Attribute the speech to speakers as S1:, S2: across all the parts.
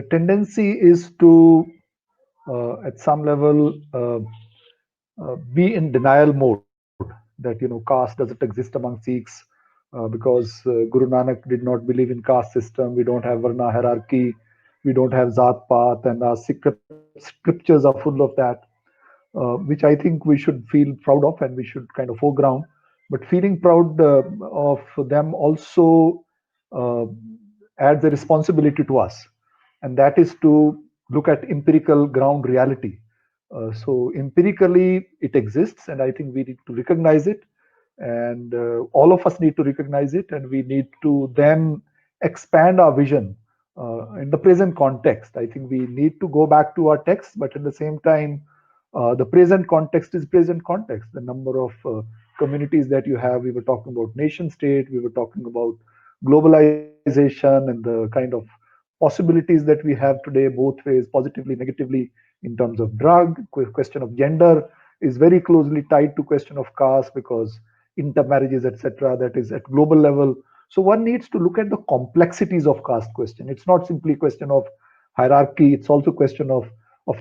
S1: tendency is to, at some level, be in denial mode that caste doesn't exist among Sikhs because Guru Nanak did not believe in caste system. We don't have Varna hierarchy. We don't have Zat Path, and our scriptures are full of that, which I think we should feel proud of and we should kind of foreground. But feeling proud of them also uh, adds a responsibility to us, and that is to look at empirical ground reality. So empirically, it exists, and I think we need to recognize it, and all of us need to recognize it, and we need to then expand our vision in the present context. I think we need to go back to our text, but at the same time, the present context is present context. The number of communities that you have, we were talking about nation state, we were talking about globalization and the kind of possibilities that we have today, both ways, positively, negatively, in terms of drug. Question of gender is very closely tied to question of caste because intermarriages, etc., that is at global level. So one needs to look at the complexities of caste question. It's not simply a question of hierarchy. It's also a question of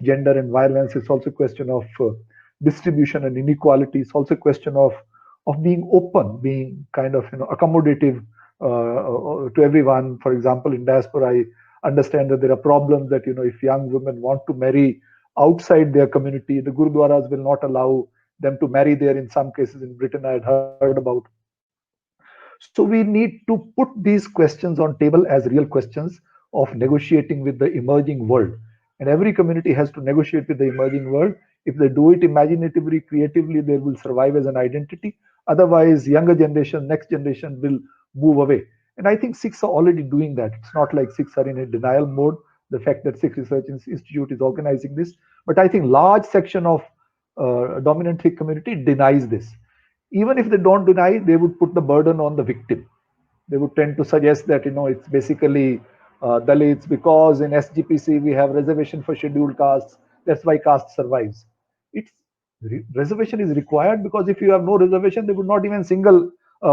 S1: gender and violence. It's also a question of distribution and inequality. It's also a question of being open, being kind of accommodative to everyone. For example, in diaspora, I understand that there are problems that if young women want to marry outside their community, the gurudwaras will not allow them to marry there. In some cases in Britain, I had heard about. So we need to put these questions on table as real questions of negotiating with the emerging world. And every community has to negotiate with the emerging world. If they do it imaginatively, creatively, they will survive as an identity. Otherwise, younger generation, next generation will move away. And I think Sikhs are already doing that. It's not like Sikhs are in a denial mode. The fact that Sikh Research Institute is organizing this, but I think large section of dominant Sikh community denies this. Even if they don't deny, they would put the burden on the victim. They would tend to suggest that it's basically Dalits because in SGPC we have reservation for scheduled castes. That's why caste survives. It's reservation is required because if you have no reservation, they would not even single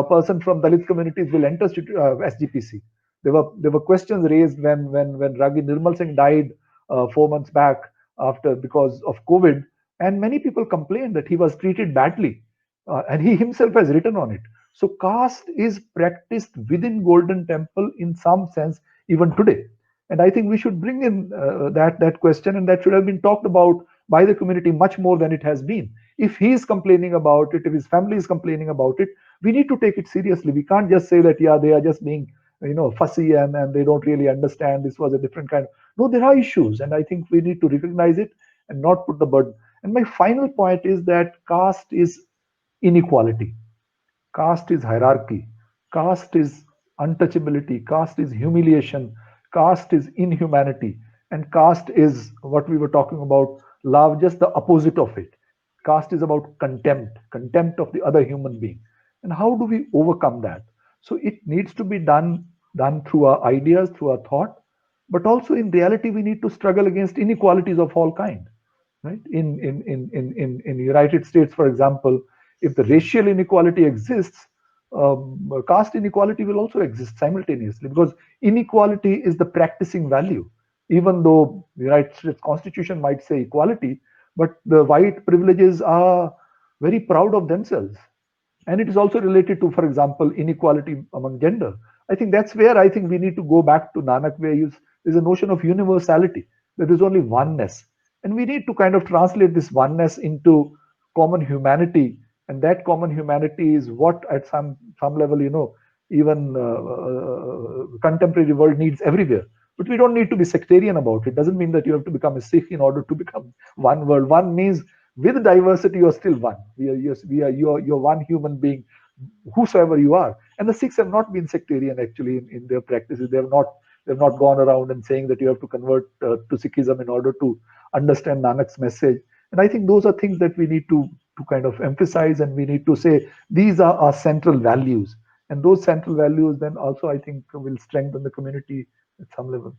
S1: person from Dalit communities will enter SGPC. There were questions raised when Ragi Nirmal Singh died 4 months back after because of COVID, and many people complained that he was treated badly, and he himself has written on it. So caste is practiced within Golden Temple in some sense even today, and I think we should bring in that question, and that should have been talked about by the community much more than it has been. If he is complaining about it, if his family is complaining about it, we need to take it seriously. We can't just say that yeah, they are just being fussy and they don't really understand. This was a different kind. No, there are issues, and I think we need to recognize it and not put the burden. And my final point is that caste is inequality. Caste is hierarchy. Caste is untouchability. Caste is humiliation. Caste is inhumanity. And caste is what we were talking about love, just the opposite of it. Caste is about contempt, contempt of the other human being. And how do we overcome that? So it needs to be done through our ideas, through our thought, but also in reality, we need to struggle against inequalities of all kind. Right? In United States, for example, if the racial inequality exists, caste inequality will also exist simultaneously because inequality is the practicing value. Even though the United States Constitution might say equality, but the white privileges are very proud of themselves. And it is also related to, for example, inequality among gender. I think that's where I think we need to go back to Nanak, where there's a notion of universality, that there's only oneness. And we need to kind of translate this oneness into common humanity. And that common humanity is what, at some level, even contemporary world needs everywhere. But we don't need to be sectarian about it. Doesn't mean that you have to become a Sikh in order to become one world. One means with diversity, you're still one. You're one human being, whosoever you are. And the Sikhs have not been sectarian actually in their practices. They've not gone around and saying that you have to convert to Sikhism in order to understand Nanak's message. And I think those are things that we need to kind of emphasize, and we need to say these are our central values. And those central values then also I think will strengthen the community at some level.